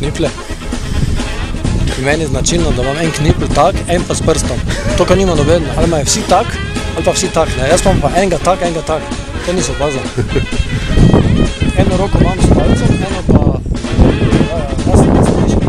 kniplje. In meni je značilno, da imam en knipl tak, en pa s prstom. To, kar nima noben, ali imajo vsi tak, ali pa vsi tak, ne. Jaz imam pa enega tak, enega tak. To niso opazil. Eno roko imam s palcem, eno pa... jaz sem neslišen.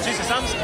Čisto samski?